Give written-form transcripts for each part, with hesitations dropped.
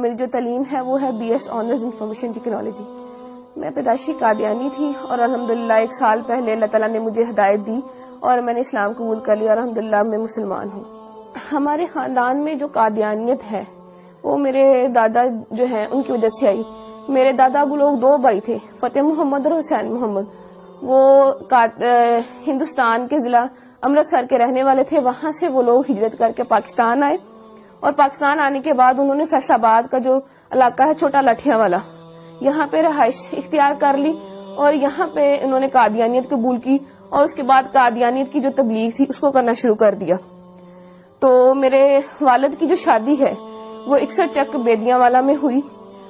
میری جو تعلیم ہے وہ ہے BS آنرز انفارمیشن ٹیکنالوجی. میں پیدائشی قادیانی تھی اور الحمدللہ 1 سال پہلے اللہ تعالیٰ نے مجھے ہدایت دی اور میں نے اسلام قبول کر لیا اور الحمدللہ میں مسلمان ہوں. ہمارے خاندان میں جو قادیانیت ہے وہ میرے دادا جو ہیں ان کی وجہ سے آئی. میرے دادا وہ لوگ 2 بھائی تھے, فتح محمد اور حسین محمد. وہ ہندوستان کے ضلع امرتسر کے رہنے والے تھے. وہاں سے وہ لوگ ہجرت کر کے پاکستان آئے اور پاکستان آنے کے بعد انہوں نے فیصل آباد کا جو علاقہ ہے چھوٹا لٹھیا والا, یہاں پہ رہائش اختیار کر لی اور یہاں پہ انہوں نے قادیانیت قبول کی اور اس کے بعد قادیانیت کی جو تبلیغ تھی اس کو کرنا شروع کر دیا. تو میرے والد کی جو شادی ہے وہ 61 چک بیدیاں والا میں ہوئی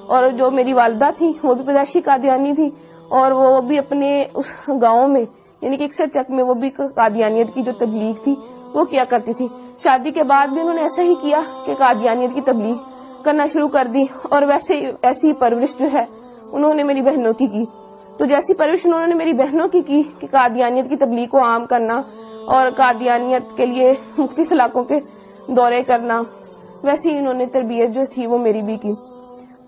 اور جو میری والدہ تھی وہ بھی پیدائشی قادیانی تھی اور وہ بھی اپنے اس گاؤں میں یعنی کہ 61 چک میں وہ بھی قادیانیت کی جو تبلیغ تھی وہ کیا کرتی تھی. شادی کے بعد بھی انہوں نے ایسا ہی کیا کہ قادیانیت کی تبلیغ کرنا شروع کر دی اور ایسی پرورش جو ہے انہوں نے میری بہنوں کی کی. تو جیسی پرورش انہوں نے میری بہنوں کی کہ قادیانیت کی تبلیغ کو عام کرنا اور قادیانیت کے لیے مختلف علاقوں کے دورے کرنا, ویسی انہوں نے تربیت جو تھی وہ میری بھی کی.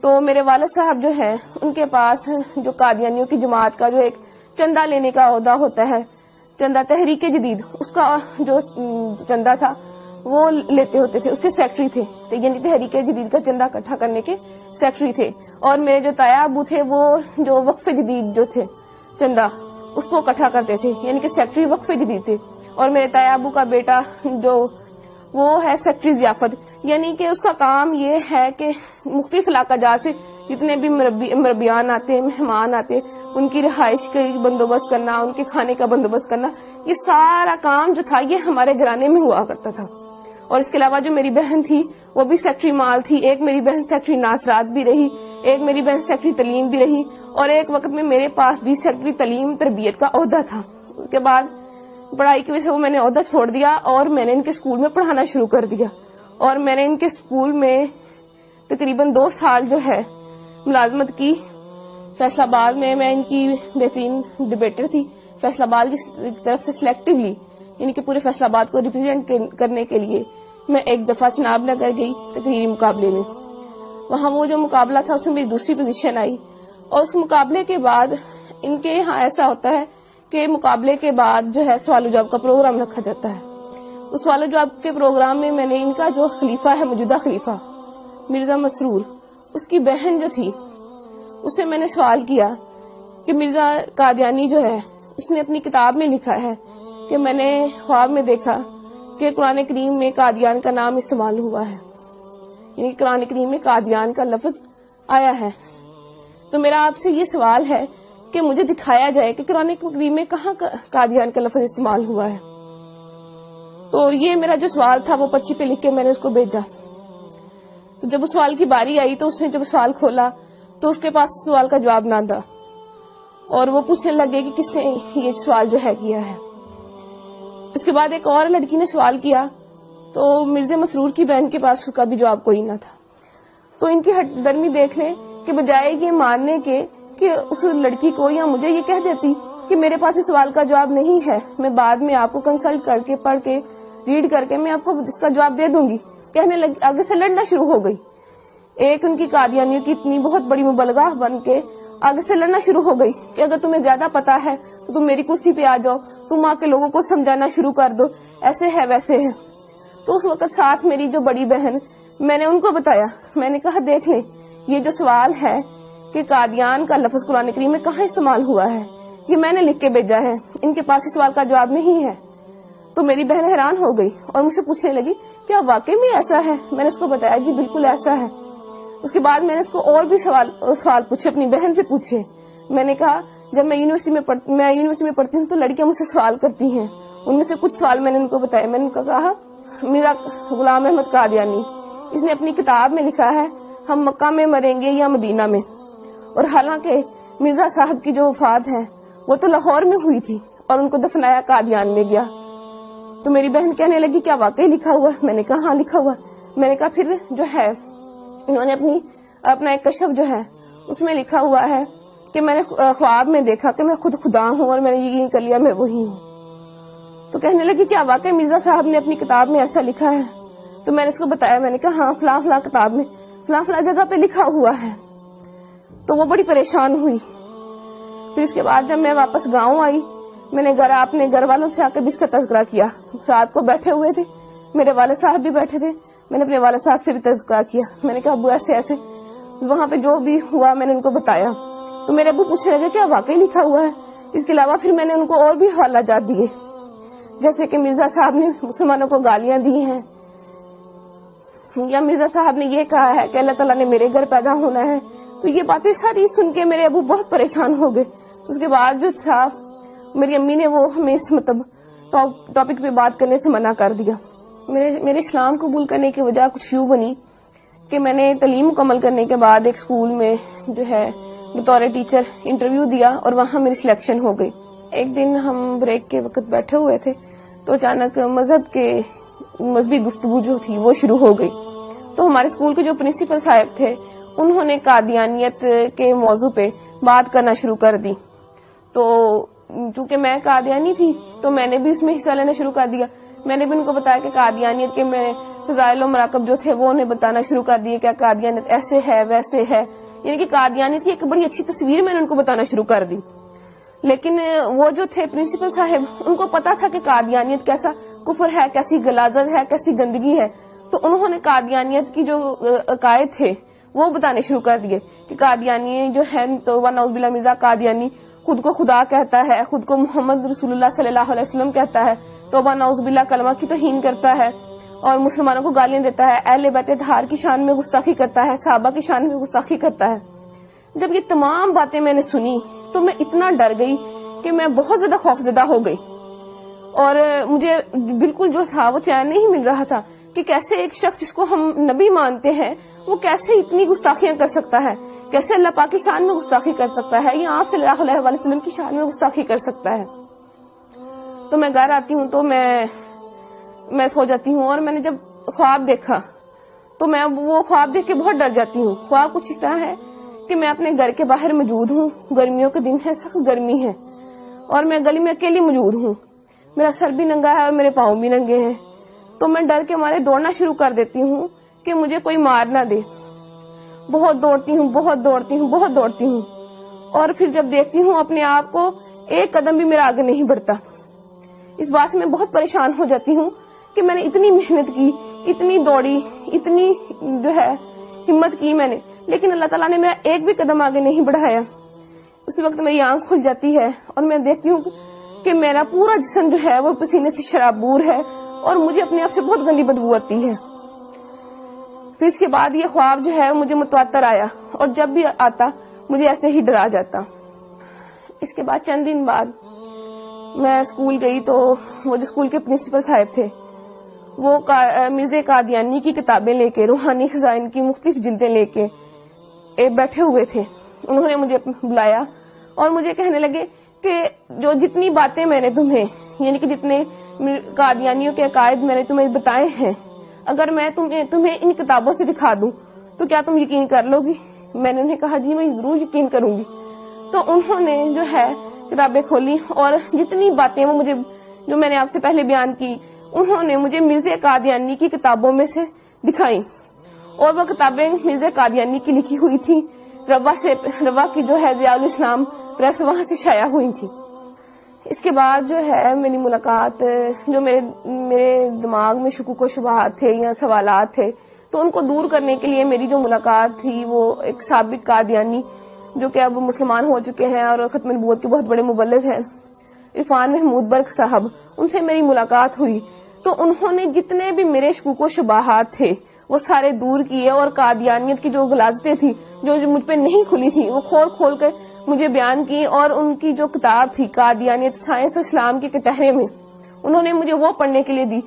تو میرے والد صاحب جو ہیں ان کے پاس جو قادیانیوں کی جماعت کا جو ایک چندہ لینے کا عہدہ ہوتا ہے, چندہ تحریک جدید, اس کا جو چندہ تھا وہ لیتے ہوتے تھے, اس کے سیکٹری تھے. یعنی تحریک جدید کا چندہ اکٹھا کرنے کے سیکٹری تھے. اور میرے جو تایا ابو تھے وہ جو وقف جدید جو تھے چندہ اس کو اکٹھا کرتے تھے, یعنی کہ سیکٹری وقف جدید تھے. اور میرے تایا ابو کا بیٹا جو وہ ہے سیکٹری ضیافت, یعنی کہ اس کا کام یہ ہے کہ مختلف علاقہ جات سے جتنے بھی مربیان آتے, مہمان آتے, ان کی رہائش کا بندوبست کرنا, ان کے کھانے کا بندوبست کرنا, یہ سارا کام جو تھا یہ ہمارے گھرانے میں ہوا کرتا تھا. اور اس کے علاوہ جو میری بہن تھی وہ بھی سیکٹری مال تھی. ایک میری بہن سیکٹری ناصرات بھی رہی, ایک میری بہن سیکٹری تعلیم بھی رہی اور ایک وقت میں میرے پاس بھی سیکٹری تعلیم تربیت کا عہدہ تھا. اس کے بعد پڑھائی کی وجہ سے وہ میں نے عہدہ چھوڑ دیا اور میں نے ان کے اسکول میں پڑھانا شروع کر دیا. اور میں نے ان کے اسکول میں تقریباً 2 سال جو ہے ملازمت کی. فیصل آباد میں ان کی بہترین ڈبیٹر تھی. فیصل آباد کی طرف سے سلیکٹیولی یعنی کہ پورے فیصل آباد کو ریپرزینٹ کرنے کے لیے میں ایک دفعہ چناب نگر گئی تقریری مقابلے میں. وہاں وہ جو مقابلہ تھا اس میں میری دوسری پوزیشن آئی. اور اس مقابلے کے بعد ان کے یہاں ایسا ہوتا ہے کہ مقابلے کے بعد جو ہے سوال و جواب کا پروگرام رکھا جاتا ہے. اس سوال و جواب کے پروگرام میں نے ان کا جو خلیفہ ہے موجودہ خلیفہ مرزا مسرور, اس کی بہن جو تھی اس سے میں نے سوال کیا کہ مرزا قادیانی جو ہے اس نے اپنی کتاب میں لکھا ہے کہ میں نے خواب میں دیکھا کہ قرآن کریم میں قادیان کا نام استعمال ہوا ہے, یعنی قرآن کریم میں قادیان کا لفظ آیا ہے. تو میرا آپ سے یہ سوال ہے کہ مجھے دکھایا جائے کہ قرآن کریم میں کہاں قادیان کا لفظ استعمال ہوا ہے. تو یہ میرا جو سوال تھا وہ پرچی پہ لکھ کے میں نے اس کو بھیجا. تو جب اس سوال کی باری آئی تو اس نے جب سوال کھولا تو اس کے پاس سوال کا جواب نہ تھا اور وہ پوچھنے لگے کہ کس نے یہ سوال جو ہے کیا ہے. اس کے بعد ایک اور لڑکی نے سوال کیا تو مرزا مسرور کی بہن کے پاس اس کا بھی جواب کوئی نہ تھا. تو ان کی ہٹ درمی دیکھ لیں کہ بجائے یہ ماننے کے کہ اس لڑکی کو یا مجھے یہ کہہ دیتی کہ میرے پاس اس سوال کا جواب نہیں ہے, میں بعد میں آپ کو کنسلٹ کر کے پڑھ کے ریڈ کر کے میں آپ کو اس کا جواب دے دوں گی, کہنے لگی, آگے سے لڑنا شروع ہو گئی. ایک ان کی قادیانیوں کی اتنی بہت بڑی مبلغہ بن کے آگے سے لڑنا شروع ہو گئی کہ اگر تمہیں زیادہ پتا ہے تو تم میری کرسی پہ آ جاؤ, تم آ کے لوگوں کو سمجھانا شروع کر دو, ایسے ہے ویسے ہے. تو اس وقت ساتھ میری جو بڑی بہن, میں نے ان کو بتایا, میں نے کہا دیکھ لیں یہ جو سوال ہے کہ قادیان کا لفظ قرآن کریم میں کہاں استعمال ہوا ہے یہ میں نے لکھ کے بھیجا ہے, ان کے پاس اس سوال کا جواب نہیں ہے. تو میری بہن حیران ہو گئی اور مجھ سے پوچھنے لگی کیا واقعی میں ایسا ہے. میں نے اس کو بتایا جی بالکل ایسا ہے. اس کے بعد میں نے اس کو اور بھی سوال پوچھے, اپنی بہن سے پوچھے. میں نے کہا جب میں یونیورسٹی میں پڑھتی ہوں تو لڑکیاں مجھ سے سوال کرتی ہیں, ان میں سے کچھ سوال میں نے ان کو بتایا. میں نے ان کو کہا میرا غلام احمد قادیانی اس نے اپنی کتاب میں لکھا ہے ہم مکہ میں مریں گے یا مدینہ میں, اور حالانکہ مرزا صاحب کی جو وفات ہے وہ تو لاہور میں ہوئی تھی اور ان کو دفنایا قادیان میں گیا. تو میری بہن کہنے لگی کیا واقعی لکھا ہوا ہے. میں نے کہا ہاں لکھا ہوا. میں نے کہا پھر جو ہے انہوں نے اپنا ایک کشف جو ہے اس میں لکھا ہوا ہے کہ میں نے خواب میں دیکھا کہ میں خود خدا ہوں اور میں نے یقین کر لیا میں وہی ہوں. تو کہنے لگی کیا واقعی مرزا صاحب نے اپنی کتاب میں ایسا لکھا ہے. تو میں نے اس کو بتایا, میں نے کہا ہاں فلاں فلاں کتاب میں فلاں فلاں جگہ پہ لکھا ہوا ہے. تو وہ بڑی پریشان ہوئی. پھر اس کے بعد جب میں واپس گاؤں آئی, میں نے اپنے گھر والوں سے آ کے بھی اس کا تذکرہ کیا. رات کو بیٹھے ہوئے تھے, میرے والد صاحب بھی بیٹھے تھے, میں نے اپنے والد صاحب سے بھی تذکرہ کیا. میں نے کہا ابو ایسے ایسے وہاں پہ جو بھی ہوا میں نے ان کو بتایا. تو میرے ابو پوچھنے لگے کیا واقعی لکھا ہوا ہے. اس کے علاوہ پھر میں نے ان کو اور بھی حوالہ جات دیے, جیسے کہ مرزا صاحب نے مسلمانوں کو گالیاں دی ہیں, یا مرزا صاحب نے یہ کہا ہے کہ اللہ تعالیٰ نے میرے گھر پیدا ہونا ہے. تو یہ باتیں ساری سن کے میرے ابو بہت پریشان ہو گئے. اس کے بعد جو تھا میری امی نے وہ ہمیں اس ٹاپک پہ بات کرنے سے منع کر دیا. میرے اسلام قبول کرنے کی وجہ کچھ یوں بنی کہ میں نے تعلیم مکمل کرنے کے بعد ایک اسکول میں جو ہے بطور ٹیچر انٹرویو دیا اور وہاں میری سلیکشن ہو گئی. ایک دن ہم بریک کے وقت بیٹھے ہوئے تھے تو اچانک مذہبی گفتگو جو تھی وہ شروع ہو گئی. تو ہمارے اسکول کے جو پرنسپل صاحب تھے انہوں نے قادیانیت کے موضوع پہ بات کرنا شروع کر دی. تو چونکہ میں قادیانی تھی تو میں نے بھی اس میں حصہ لینا شروع کر دیا. میں نے بھی ان کو بتایا کہ قادیانیت کے میں فضائل و مراقب جو تھے وہ انہیں بتانا شروع کر دیے, کہ قادیانیت ایسے ہے ویسے ہے, یعنی کہ قادیانیت کی ایک بڑی اچھی تصویر میں نے ان کو بتانا شروع کر دی. لیکن وہ جو تھے پرنسپل صاحب ان کو پتا تھا کہ قادیانیت کیسا کفر ہے, کیسی غلاظت ہے, کیسی گندگی ہے. تو انہوں نے قادیانیت کی جو عقائد تھے وہ بتانے شروع کر دیے کہ قادیانی جو ہے تو نعوذ باللہ مرزا قادیانی خود کو خدا کہتا ہے, خود کو محمد رسول اللہ صلی اللہ علیہ وسلم کہتا ہے, توبہ نعوذ باللہ کلمہ کی توہین کرتا ہے اور مسلمانوں کو گالیاں دیتا ہے, اہل بیت اطہار کی شان میں گستاخی کرتا ہے, صحابہ کی شان میں گستاخی کرتا ہے. جب یہ تمام باتیں میں نے سنی تو میں اتنا ڈر گئی کہ میں بہت زیادہ خوفزدہ ہو گئی, اور مجھے بالکل جو تھا وہ چین نہیں مل رہا تھا کہ کیسے ایک شخص جس کو ہم نبی مانتے ہیں وہ کیسے اتنی گستاخیاں کر سکتا ہے, کیسے اللہ پاک کی شان میں گستاخی کر سکتا ہے, یا آپ صلی اللہ علیہ وسلم کی شان میں گستاخی کر سکتا ہے. تو میں گھر آتی ہوں تو میں سو جاتی ہوں, اور میں نے جب خواب دیکھا تو میں وہ خواب دیکھ کے بہت ڈر جاتی ہوں. خواب کچھ اس طرح ہے کہ میں اپنے گھر کے باہر موجود ہوں, گرمیوں کے دن ہے, سخت گرمی ہے, اور میں گلی میں اکیلی موجود ہوں, میرا سر بھی ننگا ہے اور میرے پاؤں بھی ننگے ہیں. تو میں ڈر کے مارے دوڑنا شروع کر دیتی ہوں کہ مجھے کوئی مار نہ دے. بہت دوڑتی ہوں, اور پھر جب دیکھتی ہوں اپنے آپ کو ایک قدم بھی میرا آگے نہیں بڑھتا. اس بات سے میں بہت پریشان ہو جاتی ہوں کہ میں نے اتنی محنت کی, اتنی دوڑی, اتنی جو ہے ہمت کی میں نے, لیکن اللہ تعالیٰ نے میرا ایک بھی قدم آگے نہیں بڑھایا. اس وقت میری آنکھ کھل جاتی ہے اور میں دیکھتی ہوں کہ میرا پورا جسم جو ہے وہ پسینے سے شرابور ہے اور مجھے اپنے آپ سے بہت گندی بدبو آتی ہے. پھر اس کے بعد یہ خواب جو ہے مجھے متواتر آیا, اور جب بھی آتا مجھے ایسے ہی ڈرا جاتا. اس کے بعد چند دن بعد میں اسکول گئی تو وہ جو اسکول کے پرنسپل صاحب تھے وہ مرزا قادیانی کی کتابیں لے کے, روحانی خزائن کی مختلف جلدیں لے کے بیٹھے ہوئے تھے. انہوں نے مجھے بلایا اور مجھے کہنے لگے کہ جو جتنی باتیں میں نے تمہیں, یعنی کہ جتنے قادیانیوں کے عقائد میں نے تمہیں بتائے ہیں, اگر میں تمہیں ان کتابوں سے دکھا دوں تو کیا تم یقین کر لو گی؟ میں نے انہیں کہا جی میں ضرور یقین کروں گی. تو انہوں نے جو ہے کتابیں کھولی اور جتنی باتیں وہ مجھے جو میں نے آپ سے پہلے بیان کی انہوں نے مجھے مرزا قادیانی کی کتابوں میں سے دکھائیں, اور وہ کتابیں مرزا قادیانی کی لکھی ہوئی تھی. روا کی جو ہے ضیاء الاسلام پریس وہاں سے شائع ہوئی تھی. اس کے بعد جو ہے میری ملاقات, جو میرے دماغ میں شکوک و شبہات تھے یا سوالات تھے تو ان کو دور کرنے کے لیے میری جو ملاقات تھی وہ ایک سابق قادیانی جو کہ اب مسلمان ہو چکے ہیں اور ختم نبوت کے بہت بڑے مبلغ ہیں, عرفان محمود برق صاحب, ان سے میری ملاقات ہوئی. تو انہوں نے جتنے بھی میرے شکوک و شبہات تھے وہ سارے دور کیے, اور قادیانیت کی جو غلاظتیں تھی جو مجھ پہ نہیں کھلی تھی وہ کھول کے مجھے بیان کی. اور ان کی جو کتاب تھی قادیانیت سائنس و اسلام کے کٹہرے میں, انہوں نے مجھے وہ پڑھنے کے لیے دی.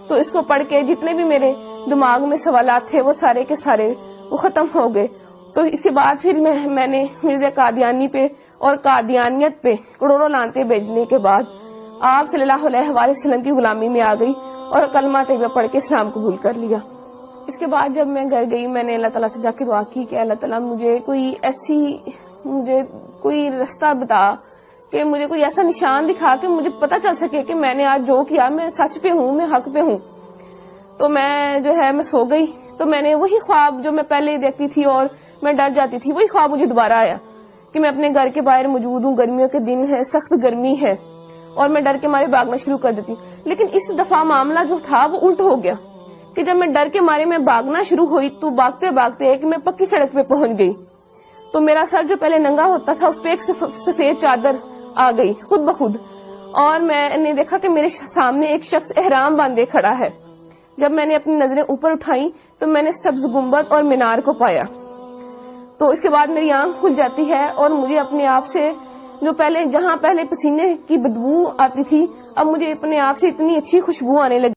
تو اس کو پڑھ کے جتنے بھی میرے دماغ میں سوالات تھے وہ سارے کے سارے وہ ختم ہو گئے. تو اس کے بعد پھر میں نے مرزا قادیانی پہ اور قادیانیت پہ کروڑوں لعنتیں بھیجنے کے بعد آپ صلی اللہ علیہ وسلم کی غلامی میں آ گئی اور کلمہ طیبہ پڑھ کے اسلام قبول کر لیا. اس کے بعد جب میں گھر گئی میں نے اللہ تعالیٰ سے جا کے دعا کی کہ اللہ تعالیٰ مجھے کوئی رستہ بتا, کہ مجھے کوئی ایسا نشان دکھا کہ مجھے پتہ چل سکے کہ میں نے آج جو کیا میں سچ پہ ہوں, میں حق پہ ہوں. تو میں جو ہے میں سو گئی. تو میں نے وہی خواب جو میں پہلے دیکھتی تھی اور میں ڈر جاتی تھی، وہی خواب مجھے دوبارہ آیا کہ میں اپنے گھر کے باہر موجود ہوں، گرمیوں کے دن ہے، سخت گرمی ہے، اور میں ڈر کے مارے بھاگنا شروع کر دیتی ہوں. لیکن اس دفعہ معاملہ جو تھا وہ الٹ ہو گیا کہ جب میں ڈر کے مارے میں بھاگنا شروع ہوئی تو بھاگتے بھاگتے ایک میں پکی سڑک پہ پہنچ گئی. تو میرا سر جو پہلے ننگا ہوتا تھا اس پہ ایک سفید چادر آ گئی خود بخود، اور میں نے دیکھا کہ میرے سامنے ایک شخص احرام باندھے کھڑا ہے. جب میں نے اپنی نظریں اوپر اٹھائی تو میں نے سبز گنبد اور مینار کو پایا. تو اس کے بعد میری آنکھ کھل جاتی ہے اور مجھے اپنے آپ سے جو جہاں پہلے پسینے کی بدبو آتی تھی، اب مجھے اپنے آپ سے اتنی اچھی خوشبو آنے لگی.